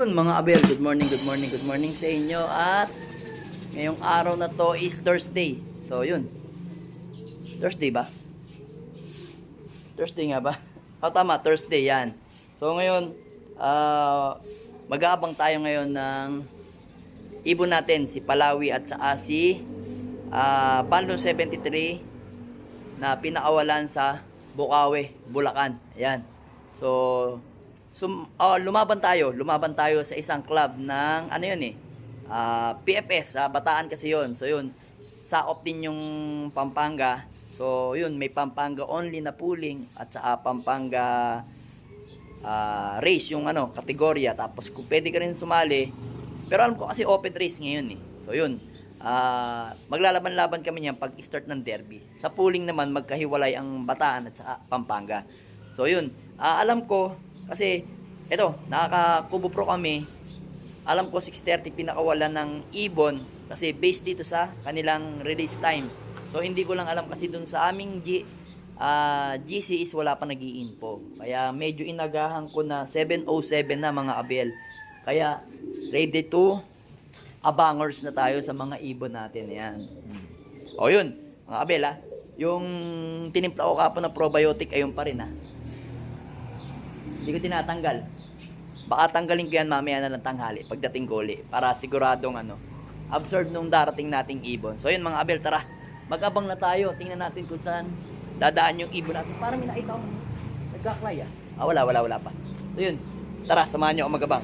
Mga abel, good morning, good morning, good morning sa inyo. At ngayong araw na to is Thursday. So yun, Thursday ba? Thursday nga ba? O tama, Thursday yan. So ngayon, mag-aabang tayo ngayon ng ibon natin, si Palawi at saka si Bandung 73 na pinakawalan sa Bukawi, Bulacan. Ayan. So lumaban tayo sa isang club ng ano yun PFS, Bataan kasi yun. So yun, sakop din yung Pampanga. So yun, may Pampanga only na pooling at saka Pampanga race yung kategorya. Tapos kung pwede ka rin sumali, pero alam ko kasi open race ngayon So yun, maglalaban-laban kami niyan pag start ng derby. Sa pooling naman magkahiwalay ang Bataan at saka Pampanga. So yun, alam ko kasi eto, nakaka-Kubo Pro kami. Alam ko 6:30 pinakawalan ng ibon kasi based dito sa kanilang release time. So hindi ko lang alam kasi dun sa aming GC is wala pa nag-i-info. Kaya medyo inagahan ko na 7:07 na mga abel. Kaya ready to abangers na tayo sa mga ibon natin. Yan. O yun, mga abel yung tinimpla ko kapon na probiotic ayun pa rin Hindi ko tinatanggal. Baka tanggalin ko yan mamaya na lang tanghali pagdating ko uli para siguradong absorb nung darating nating ibon. So yun mga abel, tara. Mag-abang na tayo. Tingnan natin kung saan dadaan yung ibon natin. Parang may nakita ko nagkaklay wala pa. So yun, tara, samahan nyo ako mag-abang.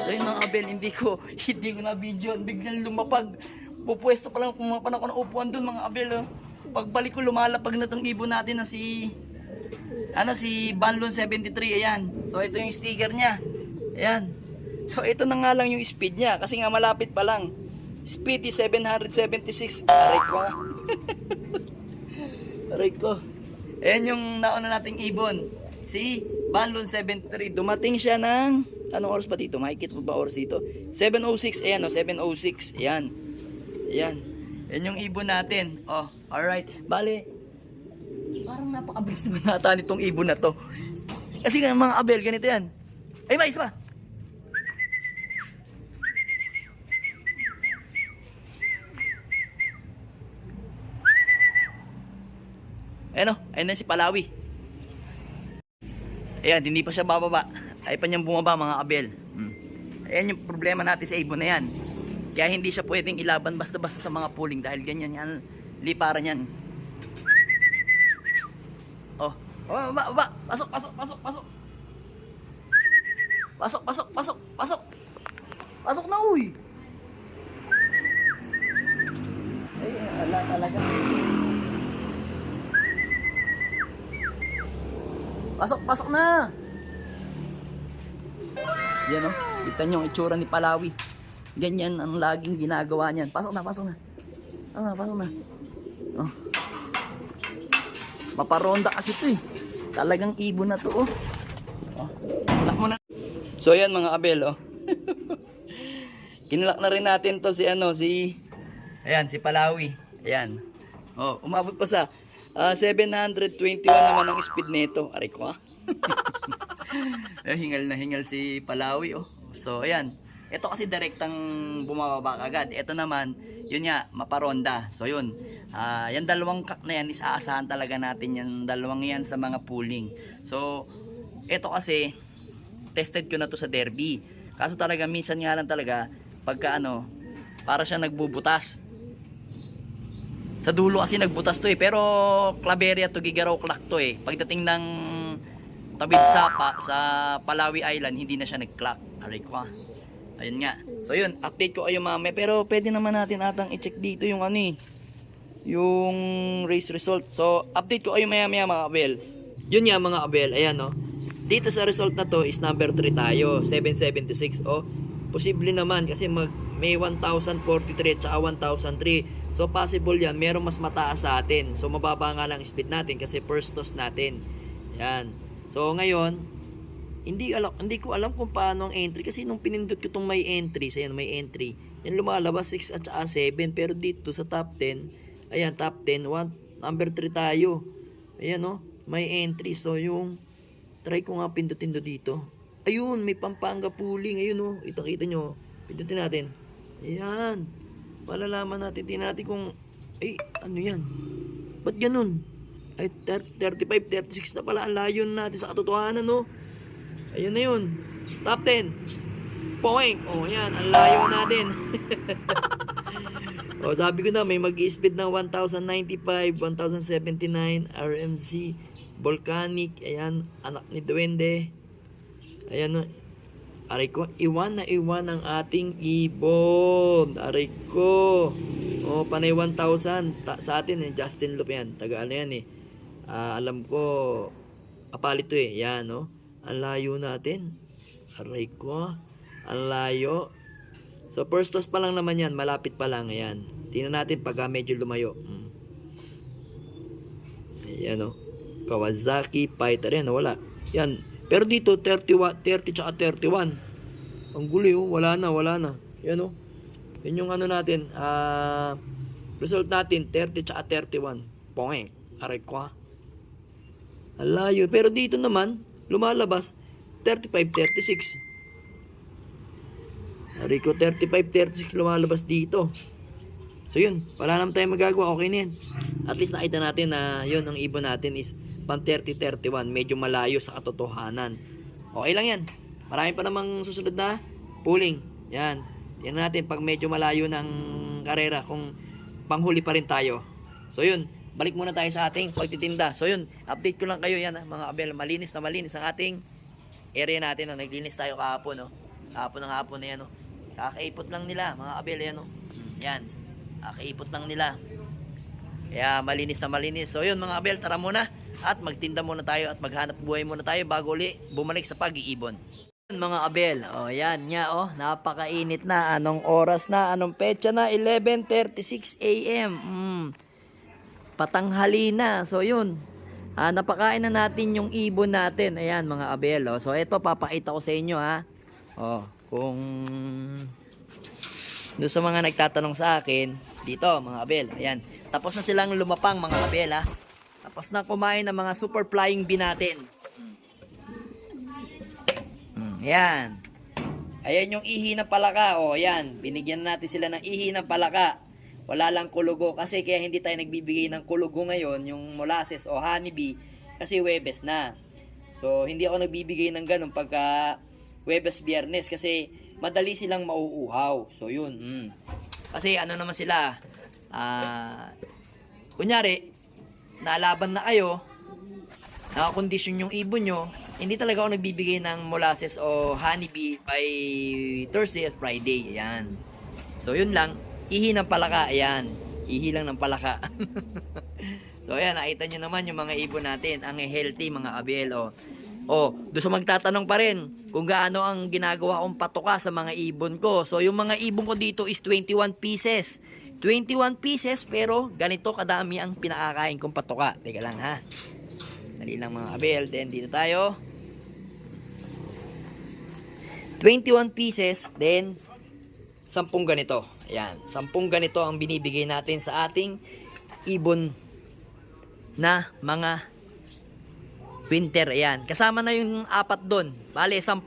So yun mga abel, hindi ko na video. Biglang lumapag. Pupwesto pa lang kumapan ako ng upuan doon mga abel. Pagbalik ko lumalapag na tong ibon natin na si Bandung 73. Ayan. So ito yung sticker niya. Ayan. So ito na nga lang yung speed niya kasi nga malapit pa lang. Speed is 776. Aray ko. Aray ko. Ayan yung nauna nating ibon. Si Bandung 73. Dumating siya ng anong oras ba dito? Makikita mo ba oras dito? 7:06. Ayan 7:06. Ayan. Ayan. Yan yung ibon natin. Oh, alright. Bale, parang napakabilis naman nata nitong ibon na to. Kasi nga mga abel, ganito yan. Ay, mais pa. Ayan ayun na si Palawi. Ayan, hindi pa siya bababa. Ay pa niyang bumaba mga abel. Ayan yung problema natin sa ibon na yan. Kaya hindi siya pwedeng ilaban basta-basta sa mga pooling dahil ganyan yan, liparan yan. Oh, baba. Pasok. Pasok na, uy. Ay, ala talaga. Pasok na. Yan kita niyo ang itsura ni Palawi. Ganyan ang laging ginagawa niyan. Pasok na. Pasok na. Oh. Maparonda kasi ito Talagang ibon na to Oh. Kilak mo na. So ayan mga abel Kinilak na rin natin to si si Palawi. Ayan. Oh, umabot pa sa 721 naman ang speed nito. Aray ko hingal na hingal si Palawi So ayan. Ito kasi direktang bumababa agad. Ito naman, yun nga, maparonda. So yun, yan dalawang kak na yan, isaasahan talaga natin yan, dalawang yan sa mga pooling. So, ito kasi, tested ko na to sa derby. Kaso talaga, minsan nga lang talaga, pagka para siya nagbubutas. Sa dulo kasi nagbutas to pero Claveria to, Gigaraw Clock to Pagdating ng Tabid Sapa, sa Palawi Island, hindi na siya nag-clock. Aray ko Ayun nga. So yun, update ko kayo mamaya. Pero pwede naman natin atang i-check dito yung yung race result. So update ko kayo maya mga abel. Yun nga mga abel, ayan Dito sa result na to is number 3 tayo, 776 Posible naman kasi may 1043 at saka 1003. So possible yan, merong mas mataas sa atin. So mababa nga lang speed natin kasi first toss natin. Yan. So ngayon, hindi ko alam kung paano ang entry kasi nung pinindot ko tong may entry, may entry. Yan lumalabas 6 at saka 7 pero dito sa top 10, ayan top 10, 1 Number 3 tayo. Ayan oh, may entry. So yung try ko nga pindutin dito. Ayun, may Pampanga pooling. Ayun oh, kita nyo. Pindutin natin. Ayan. Malalaman natin, natin kung, ay, ano yan? Ba't ganun? Ay, 35, 36 na pala. Ang layo natin sa katotohanan, no? Ayun na yun. Top 10. Poink. Oh, ayan. Ang layo natin. Oh, sabi ko na, may mag-speed ng 1095, 1079, RMC, Volcanic, ayan, anak ni Duwende. Ayan, no. Aray ko, iwan ang ating ibon. Aray ko. Oh, panay 1,000. Sa atin, Justin Loop yan. Taga ano yan eh. Alam ko, apalit to eh. Yan, no. Ang layo natin. Aray ko. Ang layo. So, first toss pa lang naman yan. Malapit pa lang. Ayan. Tingnan natin pagka medyo lumayo. Ayan, no. Kawasaki, Fighter. Yan, wala. Yan. Pero dito, 30 tsaka 31. Ang guli, oh. Wala na. Yan, oh. Yan yung ano natin. Result natin, 30 tsaka 31. Poing. Aray ko, ha. Ang layo. Pero dito naman, lumalabas, 35, 36. Rico, 35-36 lumalabas dito. So yun, wala naman tayong magagawa. Okay na yan. At least nakita natin na yun, ang ibon natin is pang 30-31. Medyo malayo sa katotohanan. Okay lang yan. Marami pa namang susunod na pooling. Yan. Tingnan natin pag medyo malayo ng karera kung panghuli pa rin tayo. So yun, balik muna tayo sa ating pagtitinda. So yun, update ko lang kayo yan, mga abel. Malinis na malinis ang ating area natin. No? Naglinis tayo kahapon. No? Hapon na yan. No? Kakaipot lang nila, mga abel, yan, oh. Yan. Kakaipot lang nila. Kaya malinis na malinis. So yun, mga abel, tara muna at magtinda muna tayo at maghanap buhay muna tayo bago uli bumalik sa pag-iibon. Mga abel, oh yan nga, oh, napakainit na. Anong oras na? Anong petsa na? 11:36 AM. Patanghali na. So yun, napakain na natin yung ibon natin. Ayan, mga abel, oh. So ito, papakita ko sa inyo, ha. Oh, kung doon sa mga nagtatanong sa akin, dito mga abel, ayan, tapos na silang lumapang, mga abel, ha. Tapos na kumain ng mga super flying bee natin. Ayan. Ayan yung ihi ng palaka, oh, ayan, binigyan natin sila ng ihi ng palaka. Wala lang kulugo kasi kaya hindi tayo nagbibigay ng kulugo ngayon, yung molasses o honeybee, kasi Webes na. So hindi ako nagbibigay ng ganun pagka Webes, Biyernes kasi madali silang mauuhaw. So yun. Kasi ano naman sila, kunyari, naalaban na kayo, nakakondisyon yung ibon nyo, hindi talaga ako nagbibigay ng molasses o honeybee by Thursday at Friday. Ayan. So yun lang, ihi ng palaka. Ayan. Ihi lang ng palaka. So ayan, nakita nyo naman yung mga ibon natin. Ang healthy, mga abel. Doon sa magtatanong pa rin kung gaano ang ginagawa kong patuka sa mga ibon ko. So, yung mga ibon ko dito is 21 pieces. 21 pieces, pero ganito kadami ang pinakakain kong patuka. Teka lang, ha. Dali lang, mga abel. Then, dito tayo. 21 pieces, then 10 ganito. Ayan, 10 ganito ang binibigay natin sa ating ibon na mga winter. Ayan, kasama na yung 4 doon. Bale, 10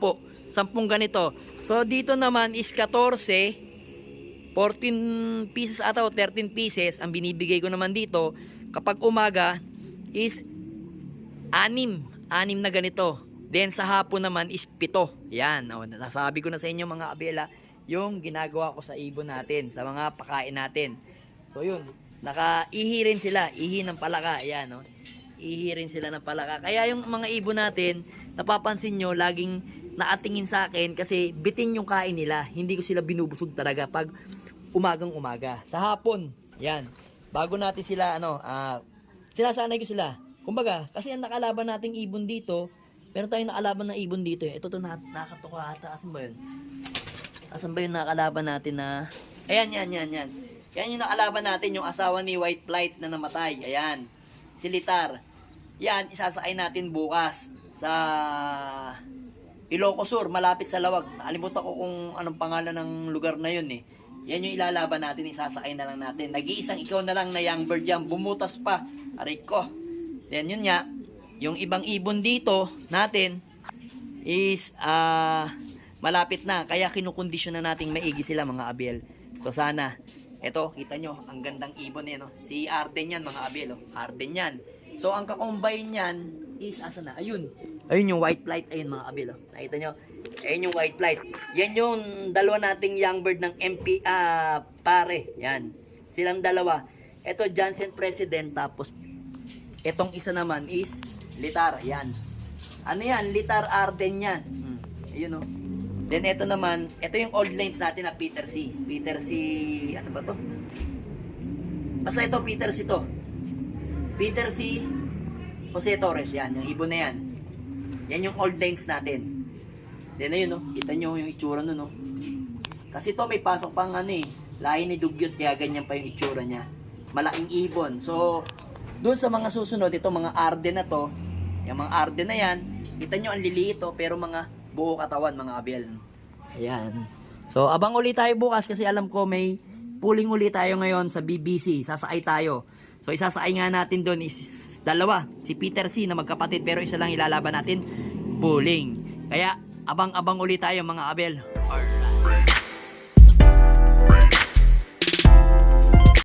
ganito. So dito naman is 14 pieces ata o 13 pieces ang binibigay ko naman dito. Kapag umaga is 6 na ganito. Then sa hapon naman is 7. Yan, nasabi ko na sa inyo, mga abela, yung ginagawa ko sa ibon natin, sa mga pakain natin. So yun, nakaihi rin sila, ihi ng palaka. Ayan, no? Ihi rin sila ng palaka. Kaya yung mga ibon natin, napapansin nyo, laging nakatingin sa akin kasi bitin yung kain nila. Hindi ko sila binubusog talaga pag umagang umaga. Sa hapon, yan. Bago natin sila, sinasanay ko sila. Kumbaga, kasi ang nakalaban nating ibon dito, pero tayong nakalaban ng ibon dito. Ito nakatuka ata. Asan ba yun? Asan ba yung nakalaban natin na... Ayan. Yan yung nakalaban natin, yung asawa ni White Flight na namatay. Ayan. Si Litar. Yan, isasakay natin bukas sa Ilocos Sur, malapit sa Lawag. Nakalimutan ko kung anong pangalan ng lugar na yun eh. Yan yung ilalaban natin, isasakay na lang natin. Nag-iisang ikaw na lang na young bird yan, bumutas pa Aray ko. Then yun nga, yung ibang ibon dito natin is malapit na. Kaya kinukondisyon na nating maigi sila mga Abel. So sana, eto, kita nyo, ang gandang ibon yan. No? Si Arden yan mga Abel. Oh. Arden yan. So ang kakombine yan is, asa na? Ayun. Ayun yung white flight. Ayun mga Abel. Oh. Nakita nyo? Ayun yung white flight. Yan yung dalawa nating young bird ng MP, pare. Yan. Silang dalawa. Ito Johnson President, tapos etong isa naman is Litar. Yan. Ano yan? Litar Arden yan. Ayun o. Then ito naman, ito yung old lines natin na Peter C. Peter C, ano ba to? Basta ito, Peter C to. Peter C, Jose Torres. Yan, yung ibon na yan. Yan yung old lines natin. Then ayun o, kita nyo yung itsura nun o. Kasi to may pasok pang ano eh, lahi ni Dugyot, kaya ganyan pa yung itsura niya. Malaking ibon. So, doon sa mga susunod, ito mga Arden na to, yung mga Arden na yan, kita nyo ang liliit to, pero mga buo katawan mga Abel. Ayan. So, abang ulit tayo bukas kasi alam ko may pulling ulit tayo ngayon sa BBC. Sasakay tayo. So, isasakay nga natin doon is dalawa. Si Peter C na magkapatid, pero isa lang ilalaban natin, pulling. Kaya, abang-abang ulit tayo mga Abel.